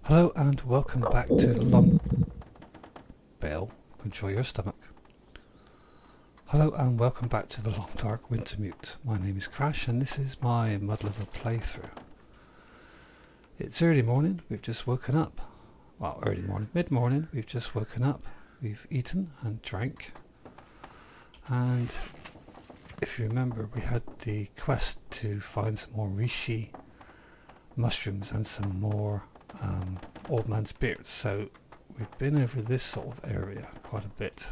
Hello and welcome back to the long bell. Control your stomach. Hello and welcome back to the long dark Wintermute. My name is C.R.Ash and this is my mud level playthrough. It's early morning, we've just woken up. Well, early morning, mid-morning, we've just woken up. We've eaten and drank. And if you remember, we had the quest to find some more reishi mushrooms and some more old man's beard. So we've been over this sort of area quite a bit.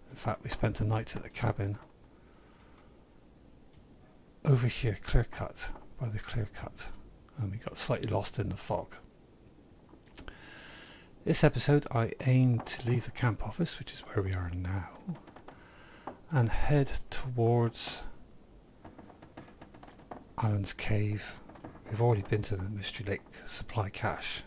In fact, we spent the night at the cabin over here, clear cut, by the clear cut, and we got slightly lost in the fog. This episode I aim to leave the camp office, which is where we are now, and head towards Alan's cave. We've already been to the Mystery Lake supply cache.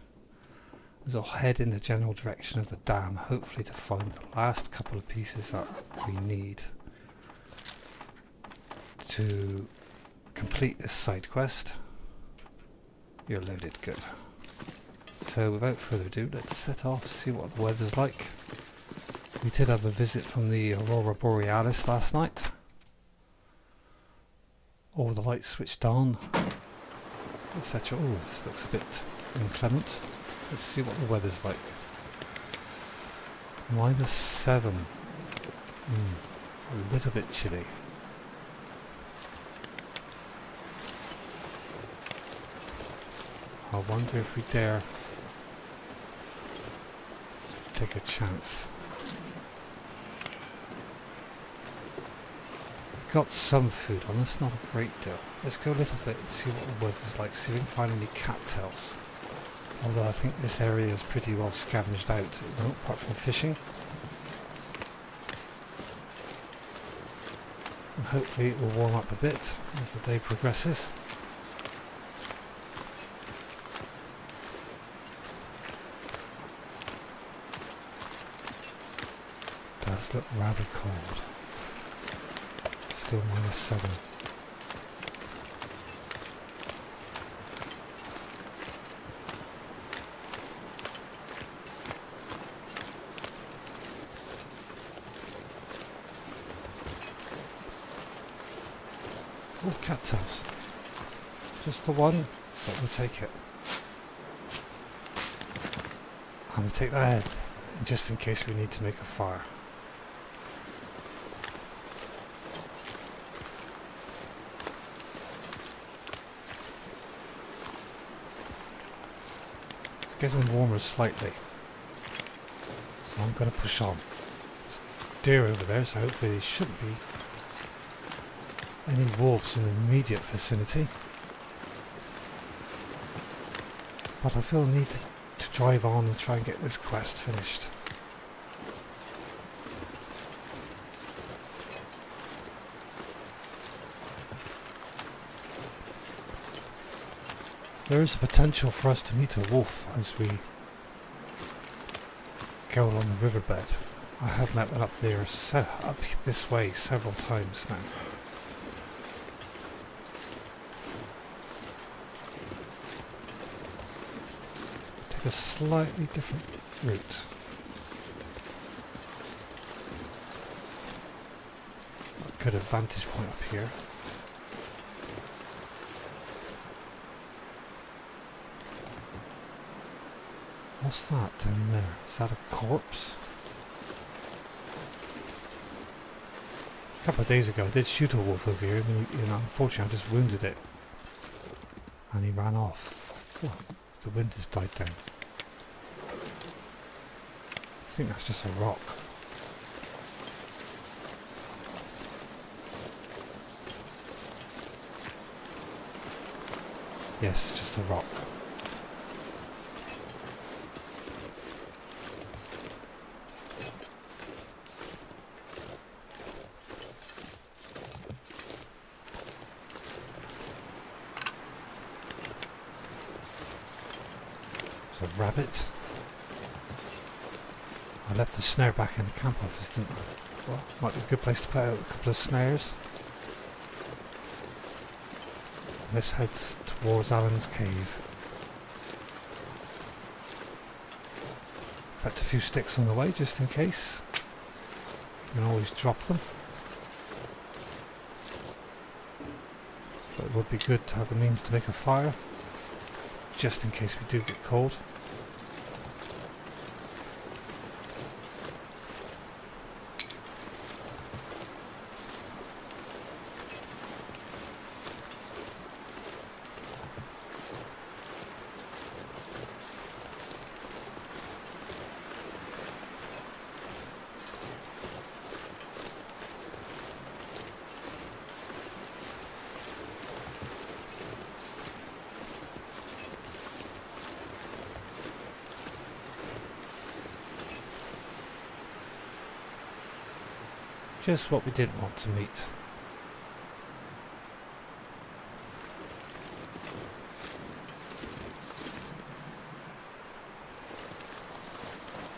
So I'll head in the general direction of the dam, hopefully to find the last couple of pieces that we need to complete this side quest. You're loaded, good. So without further ado, let's set off, see what the weather's like. We did have a visit from the Aurora Borealis last night. All the lights switched on, etc. Oh, this looks a bit inclement. Let's see what the weather's like. -7. A little bit chilly. I wonder if we dare take a chance. We've got some food on us, not a great deal. Let's go a little bit and see what the weather's like, see if we can find any cattails. Although I think this area is pretty well scavenged out, apart from fishing. And hopefully it will warm up a bit as the day progresses. It does look rather cold. Still -7. Oh, cattails. Just the one, but we'll take it. And we'll take that head, just in case we need to make a fire. It's getting warmer slightly, so I'm going to push on. There's deer over there, so hopefully there shouldn't be any wolves in the immediate vicinity, but I feel a need to drive on and try and get this quest finished. There is a potential for us to meet a wolf as we go along the riverbed. I have met one up there, up this way several times now. A slightly different route. A good vantage point up here. What's that down there? Is that a corpse? A couple of days ago I did shoot a wolf over here and unfortunately I just wounded it and he ran off. Oh, the wind has died down. I think that's just a rock. Yes, it's just a rock. It's a rabbit. I left the snare back in the camp office, didn't I? Well, might be a good place to put out a couple of snares. Let's head towards Alan's cave. Left a few sticks on the way just in case. You can always drop them. But it would be good to have the means to make a fire, just in case we do get cold. Just what we didn't want to meet.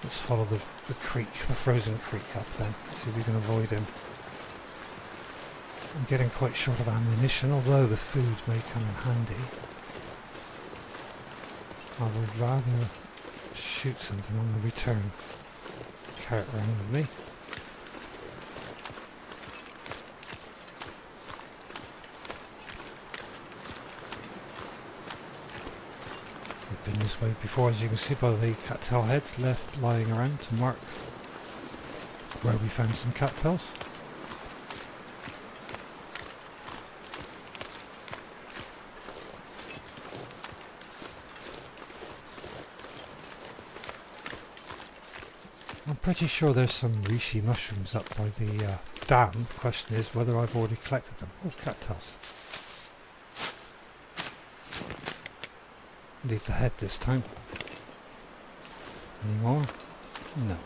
Let's follow the creek, the frozen creek up then, see if we can avoid him. I'm getting quite short of ammunition, although the food may come in handy. I would rather shoot something on the return. Carry it around with me. Been this way before, as you can see by the cattail heads left lying around to mark where we found some cattails. I'm pretty sure there's some reishi mushrooms up by the dam. The question is whether I've already collected them. Oh, cattails. Leave the head this time. Any more? No.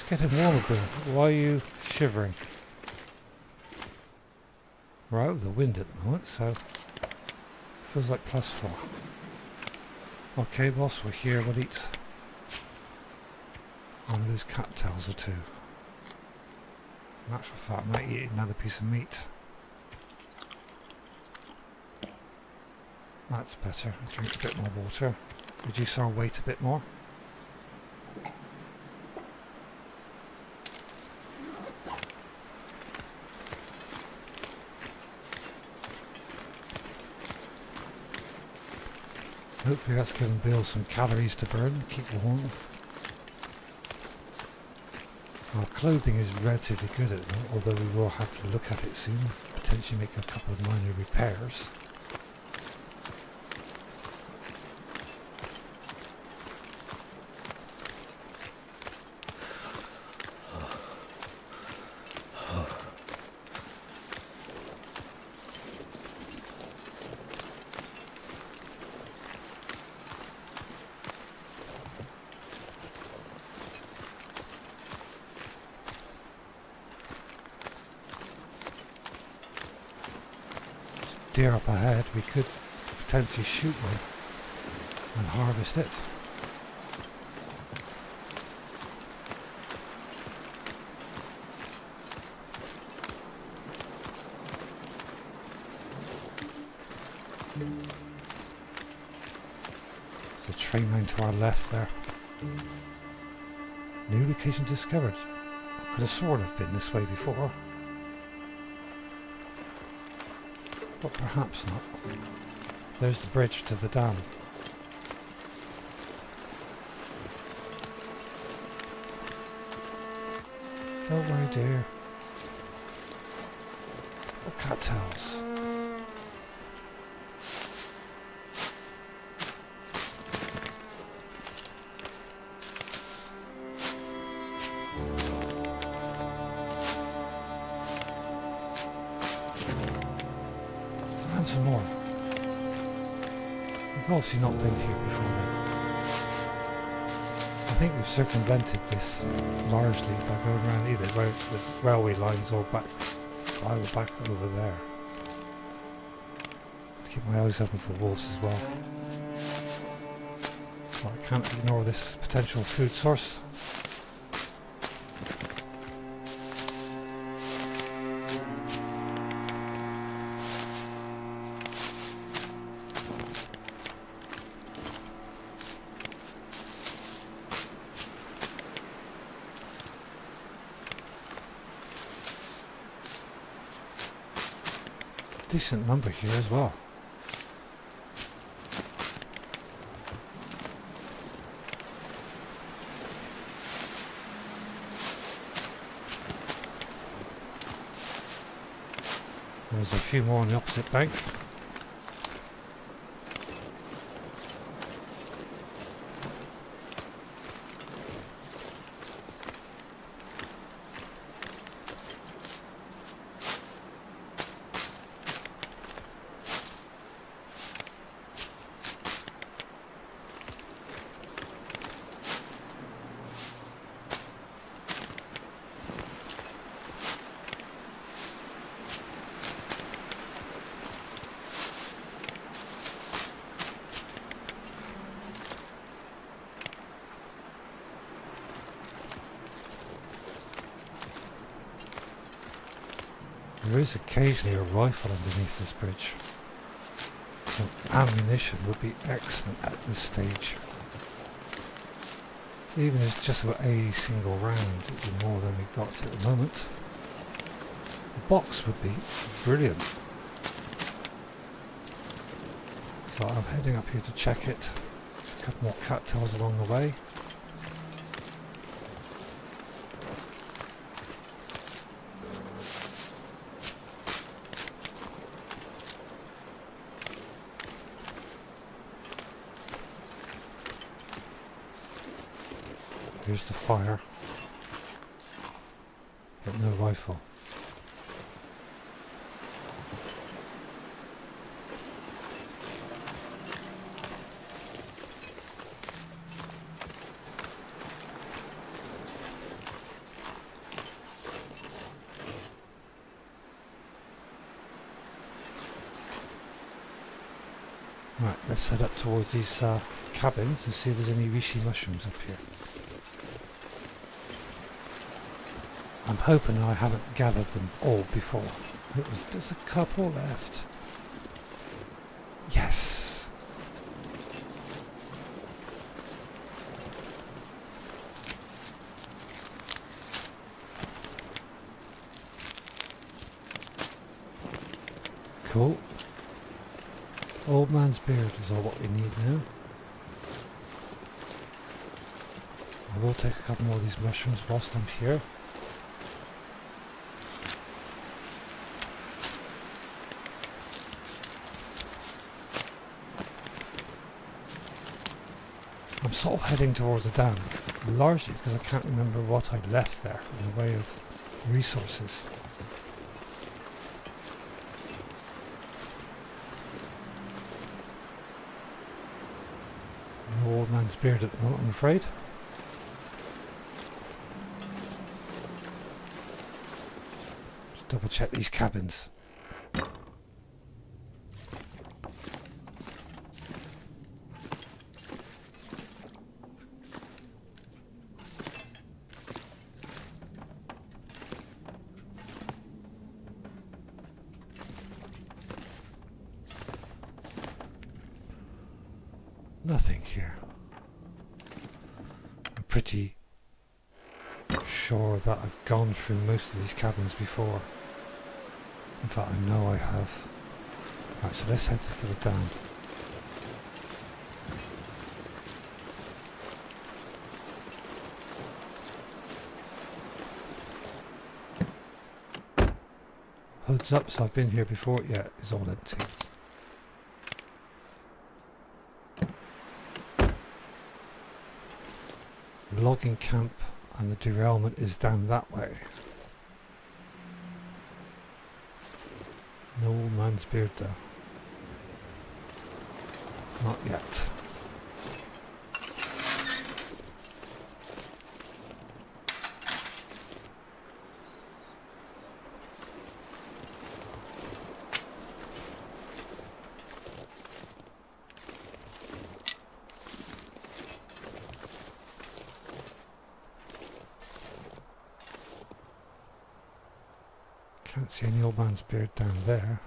Getting warmer, Bill. Why are you shivering? We're out of the wind at the moment, so feels like +4. Okay, whilst we're here, we'll eat one of those cattails or two. In actual fact, I might eat another piece of meat. That's better. Drink a bit more water. Reduce our weight a bit more. Hopefully that's given Bill some calories to burn, keep warm. Our clothing is relatively good at the moment, although we will have to look at it soon, potentially make a couple of minor repairs. Deer up ahead, we could potentially shoot one and harvest it. The train line to our left there. New location discovered. Could have sworn I've been this way before. But perhaps not. There's the bridge to the dam. Don't worry, dear. Oh, cattails. And some more. We've obviously not been here before then. think we've circumvented this largely by going around either with railway lines or back over there. Keep my eyes open for wolves as well. So I can't ignore this potential food source. Decent number here as well. There's a few more on the opposite bank. There is occasionally a rifle underneath this bridge. Some ammunition would be excellent at this stage. Even if it's just about a single round, it would be more than we've got at the moment. A box would be brilliant. So I'm heading up here to check it. There's a couple more cattails along the way. Here's the fire, but no rifle. Right, let's head up towards these cabins and see if there's any reishi mushrooms up here. I'm hoping I haven't gathered them all before. There's a couple left. Yes! Cool. Old man's beard is all what we need now. I will take a couple more of these mushrooms whilst I'm here. I'm sort of heading towards the dam, largely because I can't remember what I left there in the way of resources. No old man's beard at the moment, I'm afraid. Just double check these cabins. Nothing here. I'm pretty sure that I've gone through most of these cabins before. In fact, I know I have. Right, so let's head for the dam. Hoods up, so I've been here before. Yeah, it's all empty. The logging camp and the derailment is down that way. No old man's beard though. Not yet. Can't see any old man's beard down there.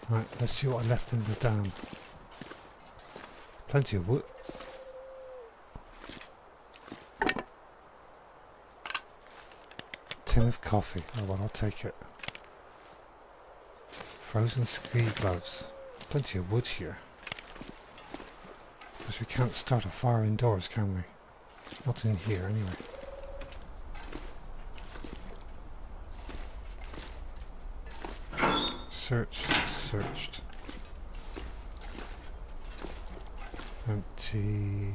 Right, let's see what I left in the dam. Plenty of wood. Tin of coffee. Oh well, I'll take it. Frozen ski gloves. Plenty of wood here. Because we can't start a fire indoors, can we? Not in here, anyway. Searched. Empty.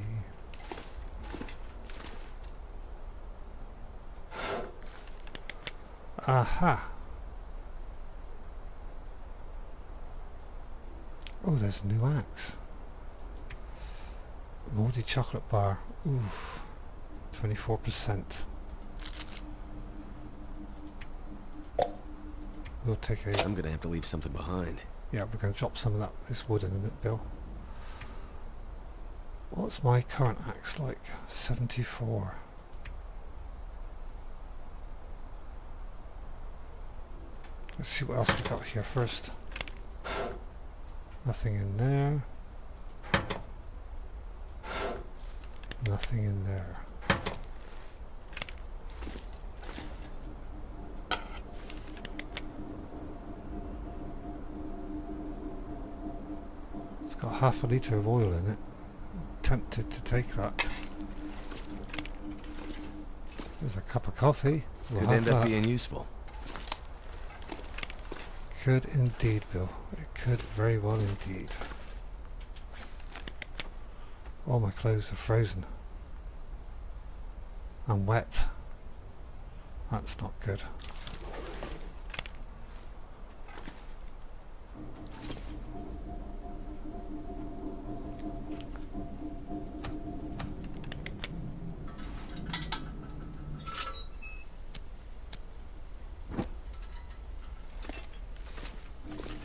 Aha! Oh, there's a new axe. Moldy chocolate bar. Oof. 24%. We'll take a... I'm gonna have to leave something behind. Yeah, we're going to drop some of this wood in a minute, Bill. What's my current axe like? 74. Let's see what else we got here first. Nothing in there. Nothing in there. It's got half a litre of oil in it. I'm tempted to take that. There's a cup of coffee. We'll Could have end up that. being useful. Could indeed, Bill. It could very well indeed. All my clothes are frozen. And wet. That's not good.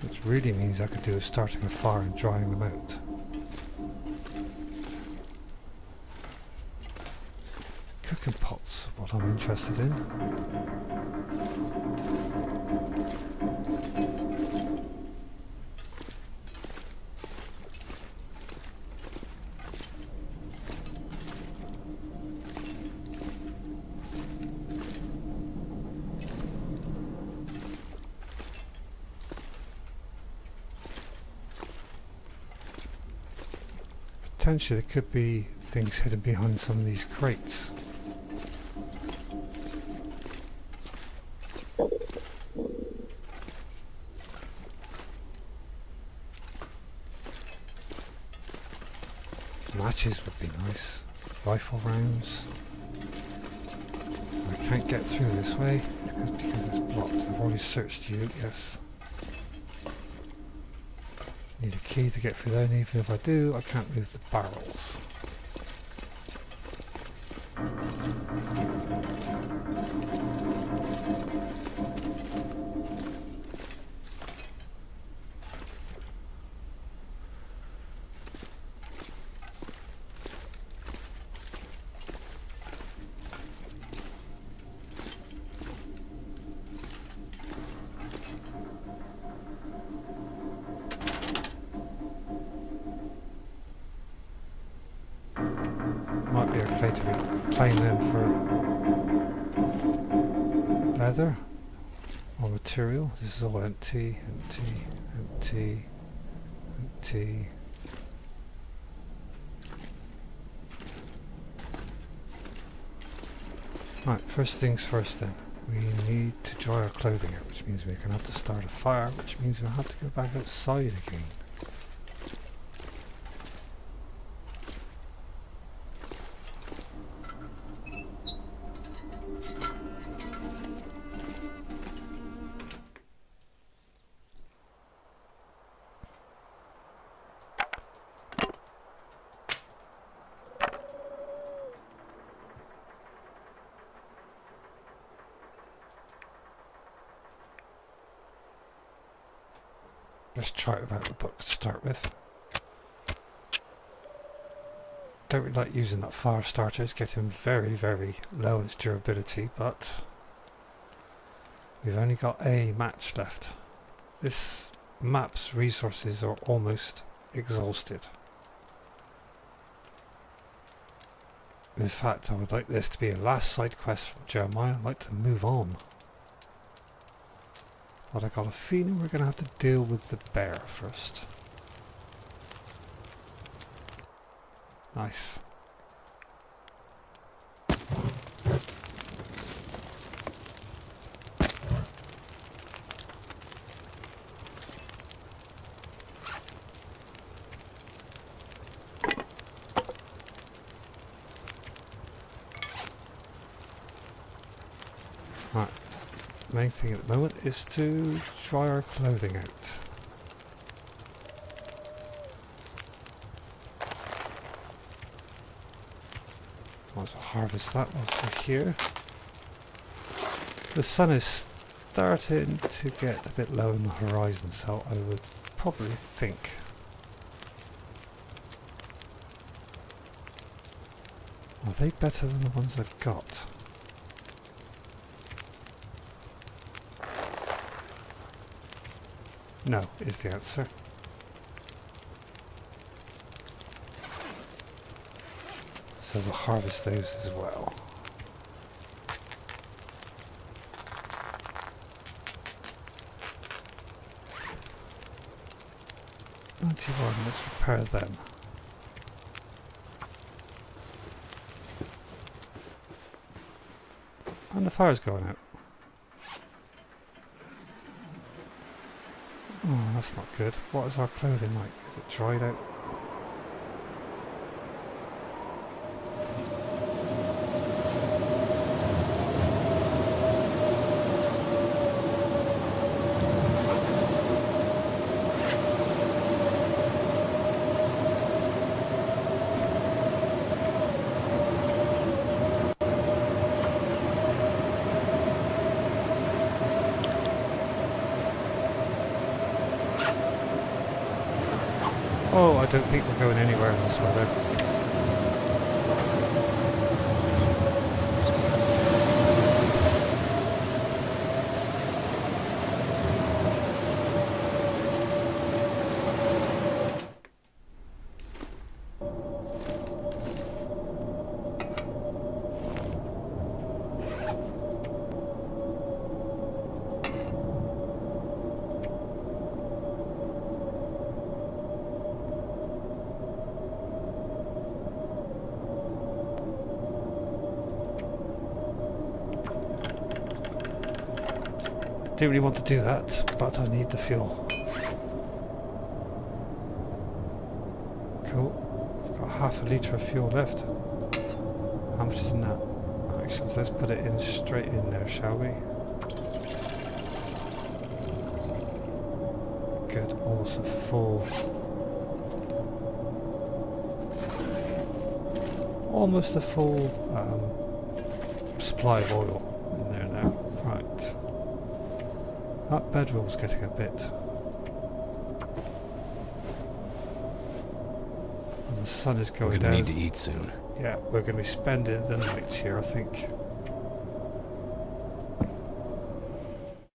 Which really means I could do is starting a fire and drying them out. Cooking pots, what I'm interested in. Potentially there could be things hidden behind some of these crates. Matches would be nice. Rifle rounds. I can't get through this way because it's blocked. I've already searched you, yes. Need a key to get through there, and even if I do, I can't move the barrels. Might be okay to reclaim them for leather or material. This is all empty, empty, empty, empty. Right, first things first then. We need to dry our clothing out, which means we're going to have to start a fire, which means we'll have to go back outside again. Just try it without the book to start with. Don't really like using that fire starter. It's getting very, very low in its durability, but we've only got a match left. This map's resources are almost exhausted. In fact, I would like this to be a last side quest from Jeremiah. I'd like to move on. But I got a feeling we're going to have to deal with the bear first. Nice. Right. Main thing at the moment is to dry our clothing out. Might as well harvest that whilst we're here. The sun is starting to get a bit low on the horizon, so I would probably think are they better than the ones I've got? No, is the answer. So we'll harvest those as well. 91, let's repair them. And the fire's going out. Oh, that's not good. What is our clothing like? Is it dried out? Oh, I don't think we're going anywhere in this weather. Didn't really want to do that, but I need the fuel. Cool. I've got half a litre of fuel left. How much is in that? Actually, let's put it in straight in there, shall we? Good. Almost a full... almost a full supply of oil in there now. Right. That bedroll's getting a bit. And the sun is going down. We're gonna need to eat soon. Yeah, we're going to be spending the night here, I think.